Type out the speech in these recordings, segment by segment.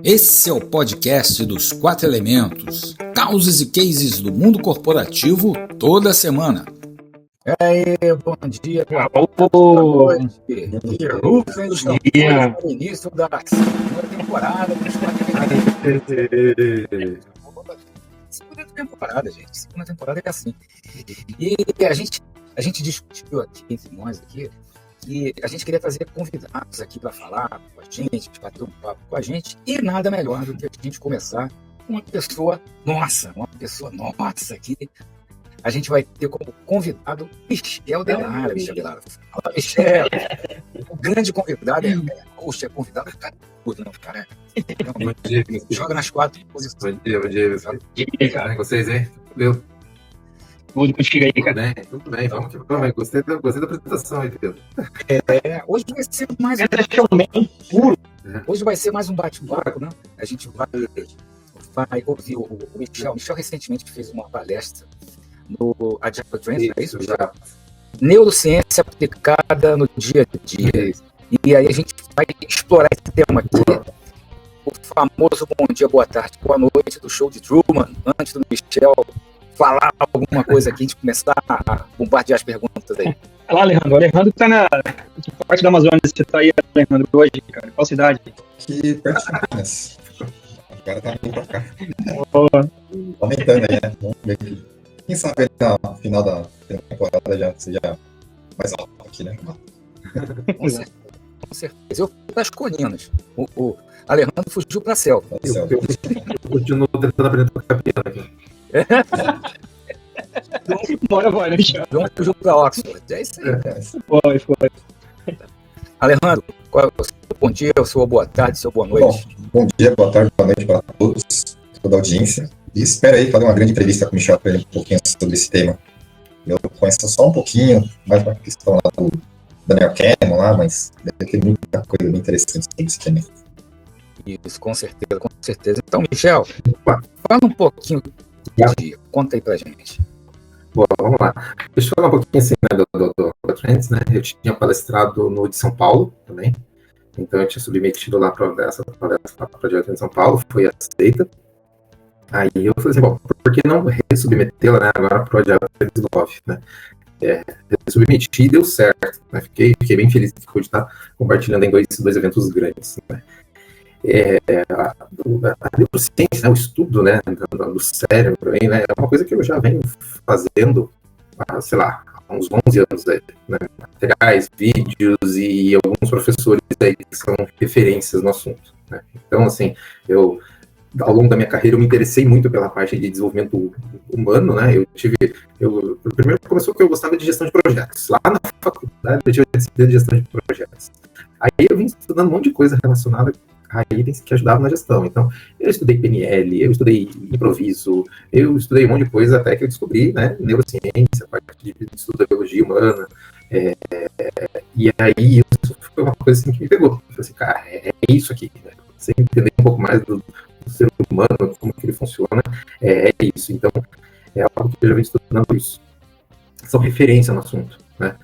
Esse é o podcast dos 4 elementos, causos e cases do mundo corporativo toda semana. E aí, bom dia, boa noite. Rufem os tambores para o início da segunda temporada dos 4 elementos. Segunda temporada, gente. Segunda temporada é assim. E a gente discutiu aqui entre nós aqui que a gente queria trazer convidados aqui para falar com a gente, bater um papo com a gente, e nada melhor do que a gente começar com uma pessoa nossa aqui. A gente vai ter como convidado Michel Delara. Fala, Michel. O grande convidado é convidado, cara. Cara. Joga nas 4 posições. Bom dia, pessoal. Cara, vocês, hein? Tudo contigo aí, cara. Tudo bem, vamos que vamos. Gostei da apresentação aí, Pedro. Hoje vai ser mais Hoje vai ser mais um bate-papo, né? A gente vai ouvir o Michel. O Michel recentemente fez uma palestra no Agile Trends, é isso? Já. Neurociência aplicada no dia a dia. E aí a gente vai explorar esse tema aqui, o famoso bom dia, boa tarde, boa noite do show de Truman, antes do Michel falar alguma coisa aqui, a gente começar a bombardear as perguntas aí. Olá, Alejandro. O Alejandro tá na parte da Amazônia. Você tá aí, Alejandro, hoje, cara? Qual cidade? Aqui perto de Minas. O cara tá vindo pra cá. Aumentando aí, né? Vamos ver aqui. Quem sabe no final da temporada já seja mais alto aqui, né? Com certeza. Eu fui para as colinas. O Alejandro fugiu para a selva. Eu continuo tentando aprender a tocar piano aqui. Bora, né, Michel? João fugiu para Oxford. É isso aí. Foi. Alejandro, qual é o seu bom dia, o seu boa tarde, o seu boa noite? Bom dia, boa tarde, boa noite para todos, toda a audiência. E espero aí fazer uma grande entrevista com o Michel para ele um pouquinho sobre esse tema. Eu conheço só um pouquinho, mais uma questão lá do Daniel Kahneman lá, mas deve ter muita coisa bem interessante sobre esse tema. Isso, com certeza. Então, Michel, fala um pouquinho do dia, conta aí pra gente. Bom, vamos lá. Deixa eu falar um pouquinho assim, né, do Trends, né? Eu tinha palestrado no de São Paulo também, então eu tinha submetido lá para essa palestra para o de São Paulo, foi aceita. Aí eu falei assim, bom, por que não resubmetê-la, né, agora para o Trends 9, né? Submeti e deu certo, né? Fiquei bem feliz de estar compartilhando em dois eventos grandes, né? A neurociência, né, o estudo, né, do cérebro, né, é uma coisa que eu já venho fazendo há uns 11 anos, né, materiais, vídeos e alguns professores aí que são referências no assunto, né. Então, assim, ao longo da minha carreira, eu me interessei muito pela parte de desenvolvimento humano, né, primeiro começou que eu gostava de gestão de projetos, lá na faculdade eu tive a disciplina de gestão de projetos, aí eu vim estudando um monte de coisa relacionada a itens que ajudavam na gestão. Então, eu estudei PNL, eu estudei improviso, eu estudei um monte de coisa até que eu descobri, né, neurociência, a parte de estudo da biologia humana, e aí isso foi uma coisa assim que me pegou. Eu falei assim, cara, é isso aqui, né? Você entender um pouco mais do ser humano, como que ele funciona, é isso. Então, é algo que eu já venho estudando isso. São referência no assunto, né?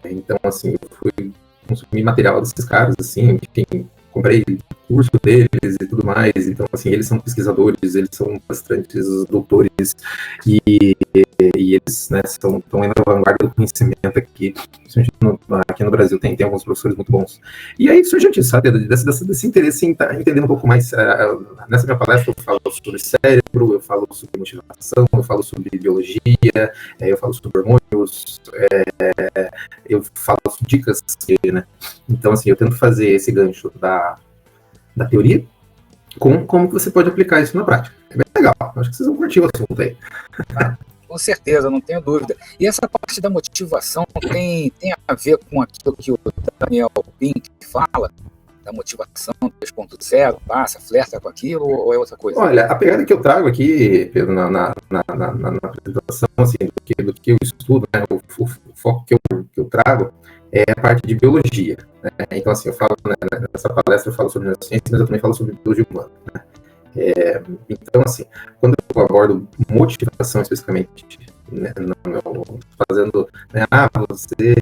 Então, assim, eu fui consumir material desses caras, assim, enfim, comprei curso deles e tudo mais, então, assim, eles são pesquisadores, eles são palestrantes, doutores, e eles, né, estão aí na vanguarda do conhecimento aqui, aqui no Brasil tem alguns professores muito bons. E aí surge disso, sabe, desse interesse em estar entendendo um pouco mais. Nessa minha palestra eu falo sobre cérebro, eu falo sobre motivação, eu falo sobre biologia, eu falo sobre hormônios, eu falo sobre dicas, né? Então, assim, eu tento fazer esse gancho da teoria com como que você pode aplicar isso na prática. É bem legal, acho que vocês vão curtir o assunto aí. Com certeza, não tenho dúvida. E essa parte da motivação tem a ver com aquilo que o Daniel Pink fala, da motivação 2.0, passa, flerta com aquilo, ou é outra coisa? Olha, a pegada que eu trago aqui, Pedro, na apresentação, assim, do que eu estudo, né, o foco que eu trago é a parte de biologia, né? Então, assim, eu falo, né, nessa palestra eu falo sobre neurociência, mas eu também falo sobre biologia humana, né? Então, assim, quando eu abordo motivação especificamente né, fazendo, né, você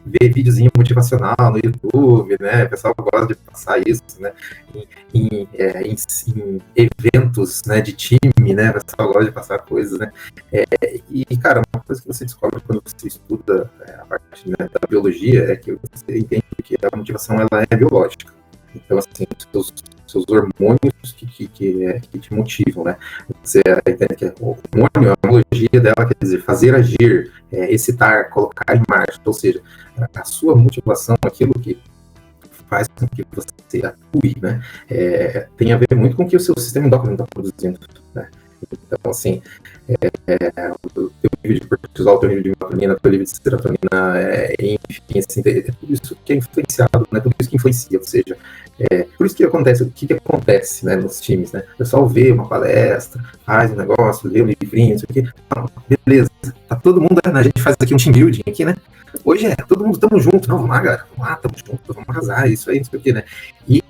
vê videozinho motivacional no YouTube, né, o pessoal gosta de passar isso, né, em eventos, né, de time, né, o pessoal gosta de passar coisas, né, e, cara, uma coisa que você descobre quando você estuda a parte, né, da biologia é que você entende que a motivação, ela é biológica. Então, assim, seus hormônios que te motivam, né? Você entende que o hormônio, a biologia dela quer dizer fazer agir, excitar, colocar em marcha. Ou seja, a sua motivação, aquilo que faz com que você atue, né? Tem a ver muito com o que o seu sistema endócrino está produzindo, né? Então, assim, o teu nível de cortisol, o teu nível de melatonina, o teu nível de serotonina, enfim, assim, tudo isso que é influenciado, né? Tudo isso que influencia, ou seja, por isso que acontece, o que acontece, né, nos times, né? O pessoal vê uma palestra, faz um negócio, lê um livrinho, não sei o quê, beleza, tá todo mundo, né? A gente faz aqui um team building aqui, né? Hoje todo mundo tamo junto, não, vamos lá, galera, vamos lá, tamo junto, vamos arrasar, isso aí, não sei o quê, né? E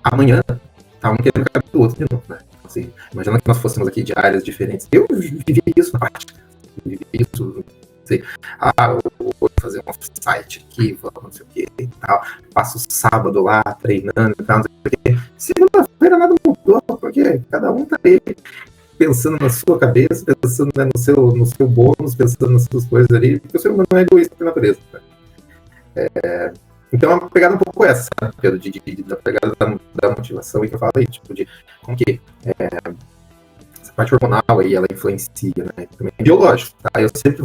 amanhã tá um querendo ficar do outro de novo, né? Assim, imagina que nós fôssemos aqui de áreas diferentes. Eu vivi isso na prática. Eu vivi isso, não sei. Eu vou fazer um site aqui, vou não sei o que e tal. Passo o sábado lá treinando e tal, não sei o que. Segunda-feira nada mudou, porque cada um tá aí pensando na sua cabeça, pensando, né, no seu bônus, pensando nas suas coisas ali, porque o ser humano não é egoísta por natureza. Né? Então é uma pegada um pouco essa, né, Pedro, da pegada da motivação, e que eu falo aí, tipo, de como que essa parte hormonal aí, ela influencia, né, também é biológico, tá? Eu sempre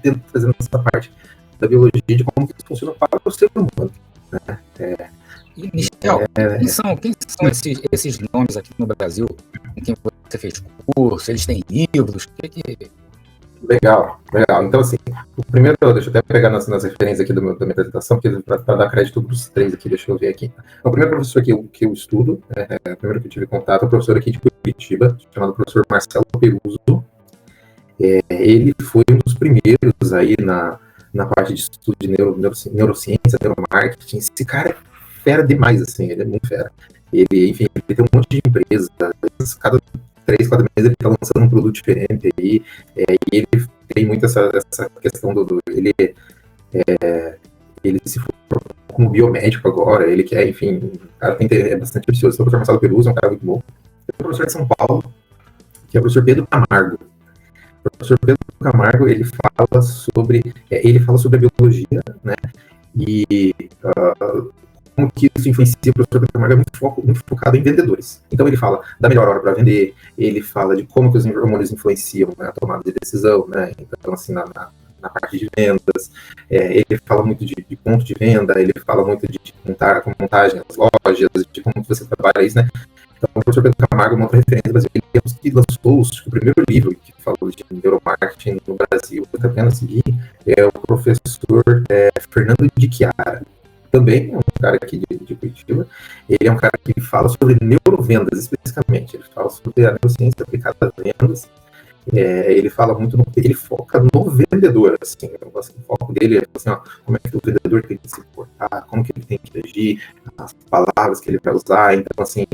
tento trazer essa parte da biologia, de como que isso funciona para o ser humano, né? E, Michel, quem são esses nomes aqui no Brasil com quem você fez curso? Eles têm livros? Legal. Então, assim, o primeiro, deixa eu até pegar nas referências aqui da minha apresentação, para dar crédito para os três aqui, deixa eu ver aqui. O primeiro professor que eu estudo, o primeiro que eu tive contato, é o professor aqui de Curitiba, chamado professor Marcelo Peruso. Ele foi um dos primeiros aí na parte de estudo de neurociência, neuromarketing. Esse cara é fera demais, assim, ele é muito fera. Ele tem um monte de empresas, cada 3, 4 meses ele está lançando um produto diferente aí, e ele tem muito essa questão ele se formou como biomédico agora, ele quer, enfim, o cara é bastante ambicioso. Então, o professor Marcelo Peruso é um cara muito bom. Tem um professor de São Paulo, que é o professor Pedro Camargo. O professor Pedro Camargo, ele fala sobre a biologia, né, e como que isso influencia. O professor Pedro Camargo é muito focado em vendedores. Então ele fala da melhor hora para vender, ele fala de como que os hormônios influenciam, né, a tomada de decisão, né, então assim, na parte de vendas, ele fala muito de ponto de venda, ele fala muito de montagem das lojas, de como que você trabalha isso, né. Então o professor Pedro Camargo é uma outra referência brasileira, que lançou o primeiro livro que falou de neuromarketing no Brasil, que a pena seguir, é o professor Fernando de Chiara. Também é um cara aqui de Curitiba. Ele é um cara que fala sobre neurovendas, especificamente. Ele fala sobre a neurociência aplicada a vendas. Ele fala muito, ele foca no vendedor, assim, o foco dele é assim, como é que o vendedor tem que se comportar, como que ele tem que agir, as palavras que ele vai usar. Então, assim,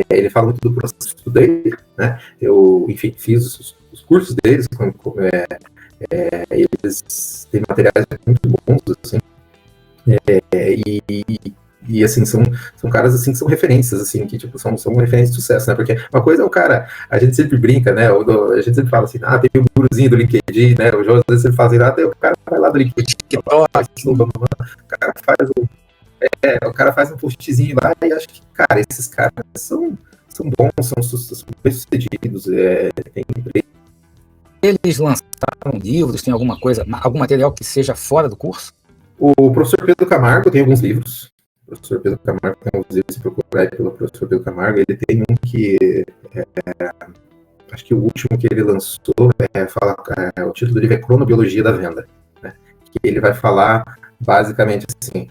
ele fala muito do processo dele, né? Eu, enfim, fiz os cursos deles, eles têm materiais muito bons, assim. E assim, são caras assim que são referências, assim, que tipo, são referências de sucesso, né? Porque uma coisa é o cara, a gente sempre brinca, né? A gente sempre fala assim, tem o guruzinho do LinkedIn, né? O João às vezes sempre fala assim, o cara vai lá do LinkedIn, o cara faz um postzinho lá e acho que, cara, esses caras são bons, são bem-sucedidos, tem empresa. Eles lançaram livros, tem algum material que seja fora do curso? O professor Pedro Camargo tem alguns livros. O professor Pedro Camargo tem alguns livros, se procurar aí pelo professor Pedro Camargo, ele tem um que acho que o último que ele lançou o título do livro é Cronobiologia da Venda, né? Que ele vai falar basicamente assim,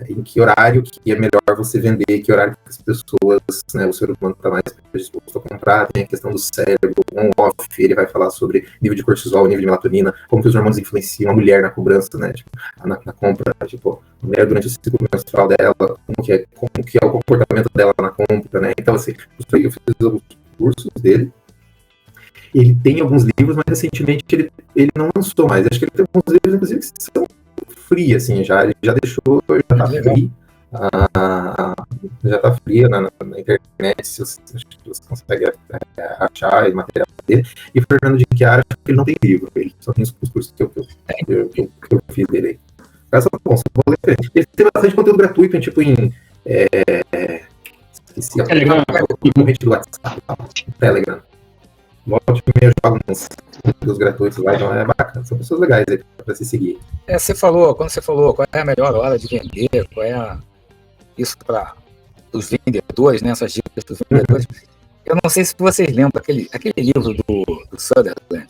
em que horário que é melhor você vender, que horário que as pessoas, né, o ser humano está mais disposto a comprar, tem a questão do cérebro, on-off, ele vai falar sobre nível de cortisol, nível de melatonina, como que os hormônios influenciam a mulher na cobrança, né, tipo, na compra, tipo, a mulher durante o ciclo menstrual dela, como que é o comportamento dela na compra, né, então assim, eu fiz alguns cursos dele, Ele tem alguns livros, mas recentemente ele não lançou mais. Acho que ele tem alguns livros, inclusive, que são free, assim, ele já deixou, já tá free. Já tá fria na internet, se você consegue achar o material dele. E o Fernando de Chiara, acho que ele não tem livro, ele só tem os cursos que eu fiz dele aí. Mas são bons, são bons. Ele tem bastante conteúdo gratuito, tipo em esqueci, Telegram, concorrente do WhatsApp, Telegram. Volte e meia, joga uns conteúdos gratuitos lá, então é bacana. São pessoas legais aí pra se seguir. Quando você falou qual é a melhor hora de vender, isso para os vendedores, né, essas dicas para os vendedores. Eu não sei se vocês lembram aquele livro do Sutherland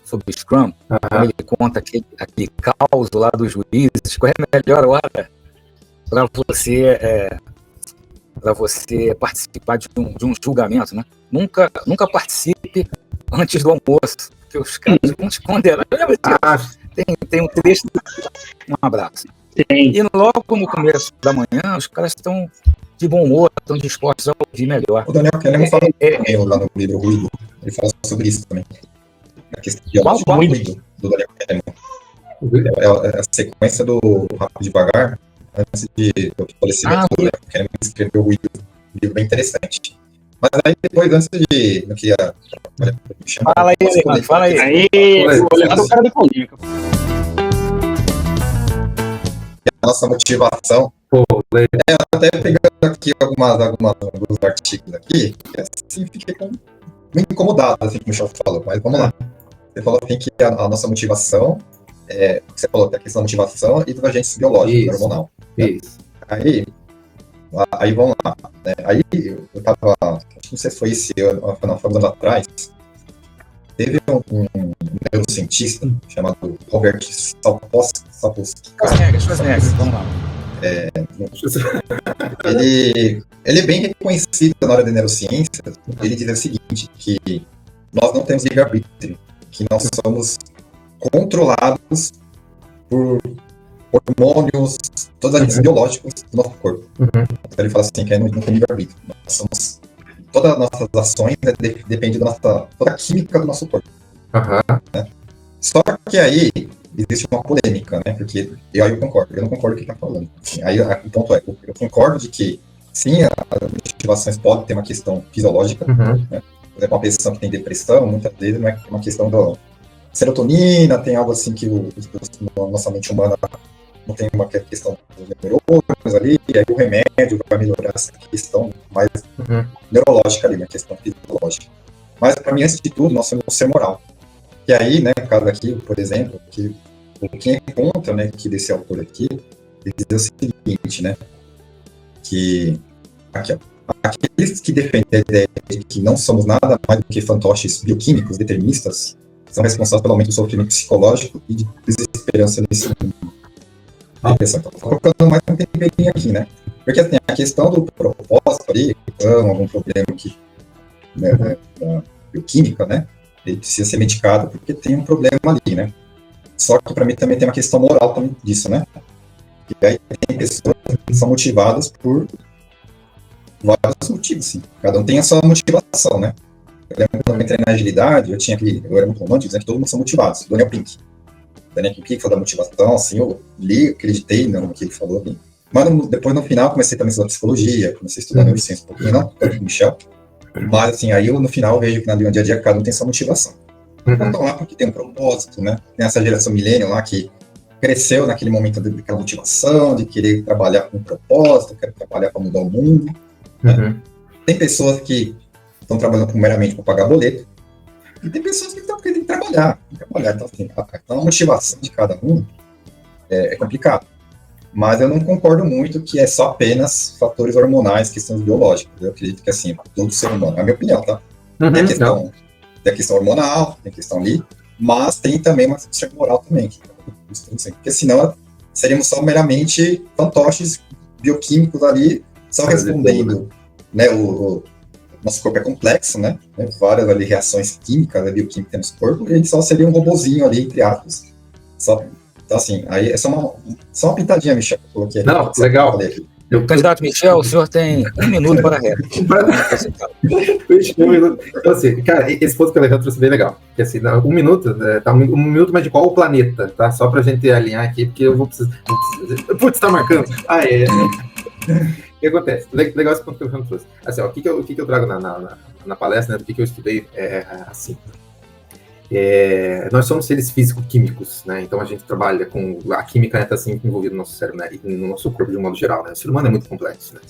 sobre Scrum, quando ele conta aquele caos lá dos juízes, qual é a melhor hora para você participar de um julgamento, né? Nunca participe antes do almoço, porque os caras vão te condenar. Tem um trecho. Um abraço. Tem. E logo no começo da manhã, os caras estão de bom humor, estão dispostos a ouvir melhor. O Daniel Kahneman fala também lá no livro Ruído. Ele fala sobre isso também. A questão de ruído do Daniel Kahneman. É a sequência do Rápido Devagar, antes do falecimento do Daniel Kahneman, escreveu Ruído. Um livro bem interessante. Mas aí depois, antes de... Não queria... Fala aí, fala aí. Aí, vou levar do cara da política. A nossa motivação. Até pegando aqui alguns artigos aqui, assim, fiquei muito incomodado, assim, como o Michel falou, mas vamos lá. Você falou assim, que a nossa motivação, você falou que a questão da motivação e dos agentes biológicos, hormonal. Isso. Aí vamos lá. Né? Aí eu tava, não sei se foi esse ano, não, foi um ano atrás, teve um neurocientista chamado Robert Sapolsky. Schwarzenegger, vamos lá. Ele é bem reconhecido na área da neurociência. Ele diz o seguinte, que nós não temos livre-arbítrio, que nós somos controlados por hormônios, todos os agentes biológicos do nosso corpo. Então ele fala assim, que não tem livre-arbítrio. Todas as nossas ações dependem toda a química do nosso corpo. Né? Só que aí existe uma polêmica, né? Porque eu não concordo com o que ele está falando. Assim, aí o ponto é, eu concordo de que sim, as motivações podem ter uma questão fisiológica, né? Por exemplo, uma pessoa que tem depressão, muitas vezes não é uma questão da serotonina, tem algo assim que nossa mente humana não tem uma questão dos neurônios ali, e aí o remédio vai melhorar essa questão mais neurológica ali, uma questão fisiológica. Mas, para mim, antes de tudo, nós somos um ser moral. E aí, né, no caso aqui, por exemplo, que quem é contra, né, que desse autor aqui, ele diz o seguinte, né, que aqui, ó, aqueles que defendem a ideia de que não somos nada mais do que fantoches bioquímicos deterministas são responsáveis pelo aumento do sofrimento psicológico e de desesperança nesse mundo. Estou colocando mais um temperinho aqui, né? Porque assim, a questão do propósito ali, algum problema aqui, né, da bioquímica, né? Ele precisa ser medicado porque tem um problema ali, né? Só que para mim também tem uma questão moral também disso, né? E aí tem pessoas que são motivadas por vários motivos, sim. Cada um tem a sua motivação, né? Eu lembro quando eu entrei na agilidade, eu era muito romântico, dizendo que todo mundo são motivados. Daniel Pink falou da motivação, assim, eu li, acreditei no que ele falou. Assim. Mas depois, no final, comecei também a estudar psicologia, comecei a estudar neurociência um pouquinho, não, tanto com o Michel. Mas, assim, aí eu, no final, vejo que no dia a dia cada um tem sua motivação. Então, lá porque tem um propósito, né? Tem essa geração millennial lá que cresceu naquele momento daquela motivação, de querer trabalhar com um propósito, querer trabalhar para mudar o mundo. Né? Tem pessoas que estão trabalhando meramente para pagar boleto, e tem pessoas que estão querendo trabalhar. Então, assim, a motivação de cada um é complicado. Mas eu não concordo muito que é só apenas fatores hormonais, questões biológicas. Eu acredito que, assim, todo ser humano, é a minha opinião, tá? Tem a questão hormonal, tem a questão ali, mas tem também uma questão moral também. Porque senão seríamos só meramente fantoches bioquímicos ali, só respondendo, né, o nosso corpo é complexo, né? Várias ali reações químicas, bioquímicas no nosso corpo, e a gente só seria um robozinho ali, entre aspas. Então, assim, aí é só uma pintadinha, Michel, que eu coloquei. Não, legal. Candidato Michel, o senhor tem 1 minuto para a réplica. Então, assim, cara, esse ponto que o Alejandro trouxe bem legal. Porque, assim, 1 minuto, tá 1 minuto, mas de qual planeta, tá? Só pra gente alinhar aqui, porque eu vou precisar. Putz, tá marcando? O que acontece? Legal esse ponto que o Alejandro trouxe. Assim, ó, o que eu trago na palestra, né? Do que eu estudei, assim. Nós somos seres físico-químicos, né? Então a gente trabalha com a química, está sempre envolvida no nosso cérebro, né? E no nosso corpo de um modo geral, né? O ser humano é muito complexo, né?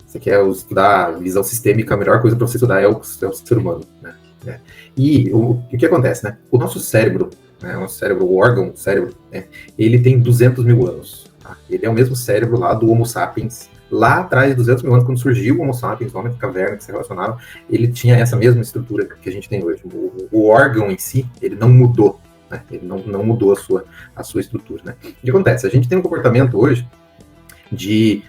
Você quer estudar a visão sistêmica, a melhor coisa para você estudar é o ser humano, né? E o que acontece, né? O nosso cérebro, né? O nosso cérebro, o órgão, o cérebro, né? Ele tem 200 mil anos. Tá? Ele é o mesmo cérebro lá do Homo sapiens. Lá atrás de 200 mil anos, quando surgiu o Homo sapiens, o homem de caverna que se relacionava, ele tinha essa mesma estrutura que a gente tem hoje. O órgão em si, ele não mudou, né? Ele não mudou a sua estrutura, né? O que acontece? A gente tem um comportamento hoje de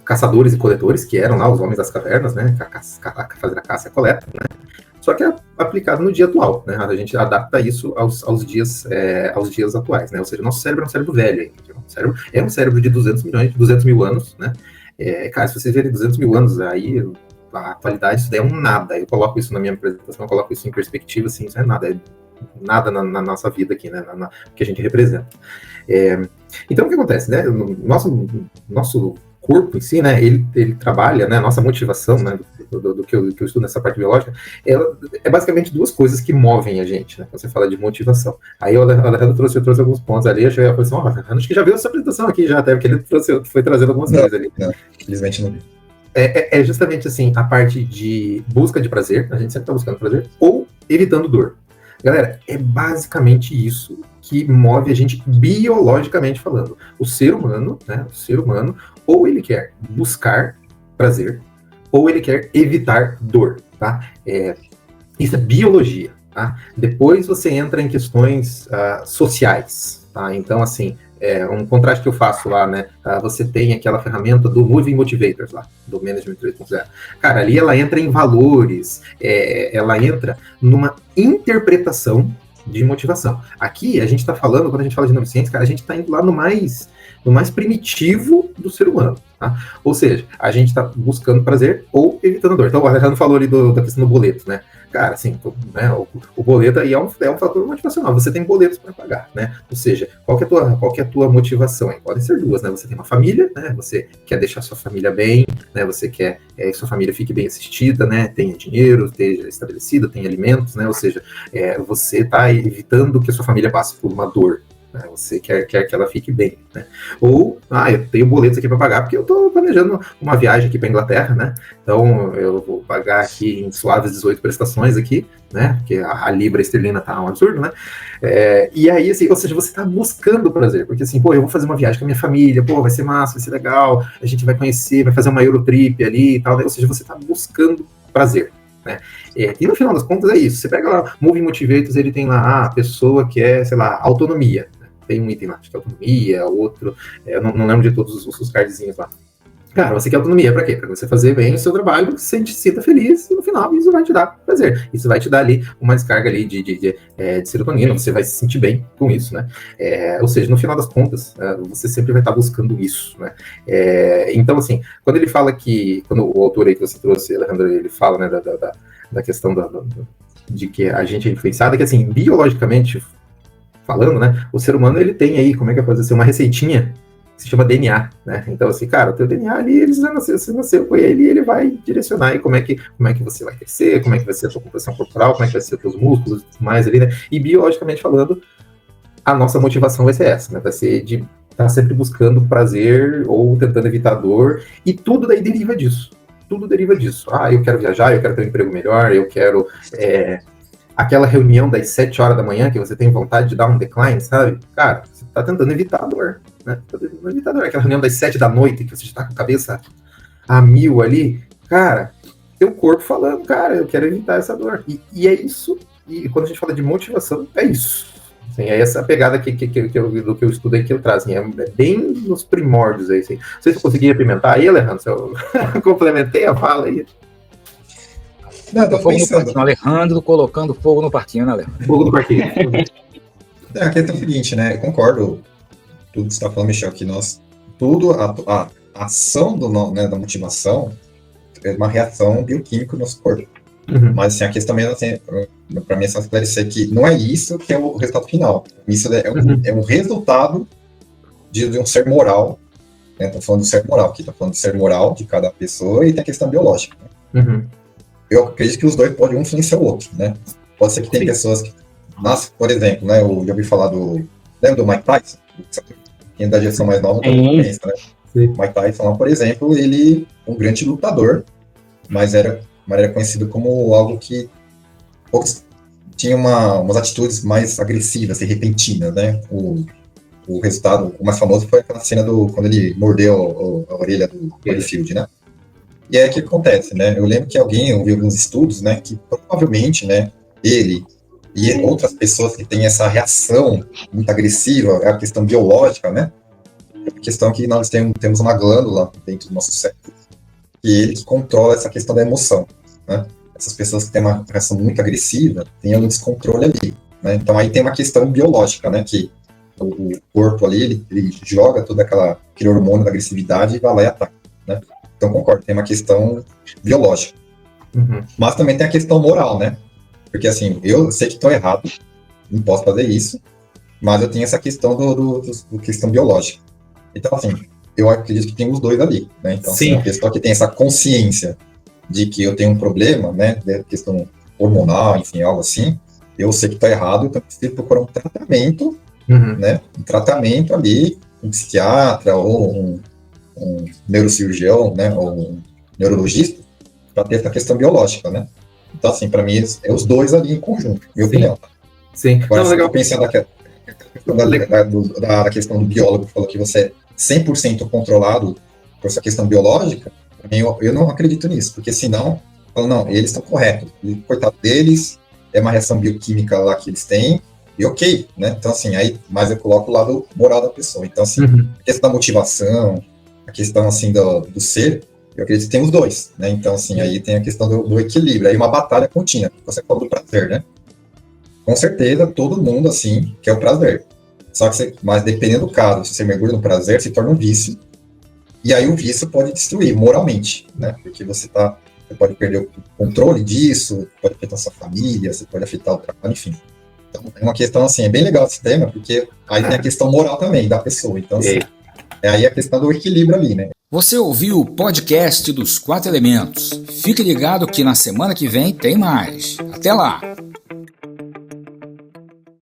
caçadores e coletores, que eram lá os homens das cavernas, né? Fazendo a caça e a coleta, né? Só que é aplicado no dia atual, né? A gente adapta isso aos dias atuais, né? Ou seja, nosso cérebro é um cérebro velho. Nosso cérebro é um cérebro de 200 mil anos, né? Cara, se vocês verem 200 mil anos, aí a atualidade disso daí é um nada. Eu coloco isso na minha apresentação, eu coloco isso em perspectiva, assim, isso é nada na nossa vida aqui, né? Que a gente representa. Então, o que acontece, né? Nosso corpo em si, né? Ele trabalha, né? A nossa motivação, né? Do que eu estudo nessa parte biológica, é basicamente 2 coisas que movem a gente, né? Quando você fala de motivação. Aí o Alejandro trouxe alguns pontos ali, eu falei assim, acho que já viu essa apresentação aqui já, até porque ele foi trazendo algumas coisas ali. Não, infelizmente não vi. É justamente assim, a parte de busca de prazer, a gente sempre está buscando prazer, ou evitando dor. Galera, é basicamente isso que move a gente biologicamente falando. O ser humano, né? Ou ele quer buscar prazer, ou ele quer evitar dor, tá? Isso é biologia, tá? Depois você entra em questões sociais, tá? Então, assim, um contraste que eu faço lá, né? Você tem aquela ferramenta do Moving Motivators lá, do Management 3.0. Cara, ali ela entra em valores, ela entra numa interpretação de motivação. Aqui, a gente está falando, quando a gente fala de neurociência, cara, a gente está indo lá no mais primitivo do ser humano, tá? Ou seja, a gente está buscando prazer ou evitando dor. Então, o Alejandro falou ali da questão do boleto, né? Cara, assim, né, o boleto aí é um fator motivacional. Você tem boletos para pagar, né? Ou seja, qual que é a tua motivação? Podem ser 2, né? Você tem uma família, né? Você quer deixar sua família bem, né? Você quer que sua família fique bem assistida, né? Tenha dinheiro, esteja estabelecida, tenha alimentos, né? Ou seja, você está evitando que a sua família passe por uma dor. Você quer que ela fique bem, né? Ou, eu tenho boletos aqui para pagar porque eu estou planejando uma viagem aqui para Inglaterra, né? Então eu vou pagar aqui em suaves 18 prestações aqui, né? Porque a libra esterlina tá um absurdo, né? E aí, assim, ou seja, você está buscando prazer, porque assim, eu vou fazer uma viagem com a minha família, vai ser massa, vai ser legal, a gente vai conhecer, vai fazer uma Eurotrip ali e tal, né? Ou seja, você está buscando prazer, né? E no final das contas é isso. Você pega lá, Moving Motivators, ele tem lá a pessoa que é, sei lá, autonomia. Tem um item lá, acho que é autonomia, outro, eu não lembro de todos os cardzinhos lá. Cara, você quer autonomia pra quê? Pra você fazer bem o seu trabalho, você se sinta feliz e no final isso vai te dar prazer. Isso vai te dar ali uma descarga ali de serotonina, você vai se sentir bem com isso, né? Ou seja, no final das contas, você sempre vai estar buscando isso, né? Então, assim, quando ele fala quando o autor aí que você trouxe, Alejandro, ele fala, né, da questão de que a gente é influenciado, que assim, biologicamente falando, né, o ser humano, ele tem aí, como é que eu posso dizer, uma receitinha que se chama DNA, né? Então, assim, cara, o teu DNA ali, você nasceu com ele e ele vai direcionar aí como é que você vai crescer, como é que vai ser a tua composição corporal, como é que vai ser os teus músculos e tudo mais ali, né? E biologicamente falando, a nossa motivação vai ser essa, né? Vai ser de estar sempre buscando prazer ou tentando evitar dor, e tudo daí deriva disso. Tudo deriva disso. Eu quero viajar, eu quero ter um emprego melhor, eu quero... aquela reunião das 7 horas da manhã que você tem vontade de dar um decline, sabe? Cara, você tá tentando evitar a dor, né? Tá tentando evitar a dor. Aquela reunião das 7 da noite que você já tá com a cabeça a 1000 ali, cara, teu corpo falando, cara, eu quero evitar essa dor. E é isso, e quando a gente fala de motivação, é isso. Assim, é essa pegada do que eu estudei que eu trago, assim, é bem nos primórdios aí, assim. Não sei se eu consegui apimentar aí, Alejandro, se eu complementei a fala aí. Não, tô fogo pensando. no parquinho, Alejandro colocando fogo no parquinho, né, Alejandro? Fogo no parquinho. A questão é o seguinte, né? Eu concordo com tudo que você está falando, Michel, que nós tudo, a ação né, da motivação é uma reação bioquímica no nosso corpo. Uhum. Mas assim, a questão mesmo, assim, para mim é só esclarecer que não é isso que é o resultado final. Isso é um resultado de um ser moral, né? Estou falando do ser moral aqui, estou falando do ser moral de cada pessoa e tem a questão biológica. Né? Uhum. Eu acredito que os dois podem um influenciar o outro, né? Pode ser que tem pessoas que, por exemplo, né, eu já ouvi falar lembra do Mike Tyson? Quem é da geração mais nova também pensa, né? Sim. Mike Tyson, por exemplo, ele um grande lutador, mas era conhecido como algo que tinha umas atitudes mais agressivas e repentinas, né? O resultado, o mais famoso foi aquela cena quando ele mordeu a orelha do Holyfield, né? E aí o que acontece, né? Eu lembro que eu vi alguns estudos, né, que provavelmente, né, ele e outras pessoas que têm essa reação muito agressiva, é a questão biológica, né? É a questão que nós temos uma glândula dentro do nosso cérebro que controla essa questão da emoção, né? Essas pessoas que têm uma reação muito agressiva têm um descontrole ali, né? Então aí tem uma questão biológica, né, que o corpo ali, ele joga todo aquele hormônio da agressividade e vai lá e ataca, né? Então concordo, tem uma questão biológica. Uhum. Mas também tem a questão moral, né? Porque assim, eu sei que estou errado, não posso fazer isso, mas eu tenho essa questão do questão biológica. Então assim, eu acredito que tem os dois ali, né? Então assim, a pessoa que tem essa consciência de que eu tenho um problema, né, de questão hormonal, enfim, algo assim, eu sei que estou errado, então eu preciso procurar um tratamento, né? Um tratamento ali, um psiquiatra ou um neurocirurgião, né, ou um neurologista, para ter essa questão biológica, né? Então, assim, para mim, é os dois ali em conjunto, minha opinião. Sim. Agora, se eu pensar da questão do biólogo, que falou que você é 100% controlado por essa questão biológica, eu não acredito nisso, porque senão, não, eles estão corretos, e coitado deles, é uma reação bioquímica lá que eles têm, e ok, né? Então, assim, mas eu coloco o lado moral da pessoa. Então, assim, a questão da motivação, a questão, assim, do ser, eu acredito que tem os dois, né? Então, assim, aí tem a questão do equilíbrio, aí uma batalha contínua, você falou do prazer, né? Com certeza, todo mundo, assim, quer o prazer. Só que mas dependendo do caso, se você mergulha no prazer, se torna um vício, e aí o vício pode destruir moralmente, né? Porque você pode perder o controle disso, pode afetar sua família, você pode afetar o trabalho, enfim. Então, é uma questão, assim, é bem legal esse tema, porque aí tem a questão moral também da pessoa. Então, assim, aí a questão do equilíbrio ali, né? Você ouviu o podcast dos 4 Elementos. Fique ligado que na semana que vem tem mais. Até lá!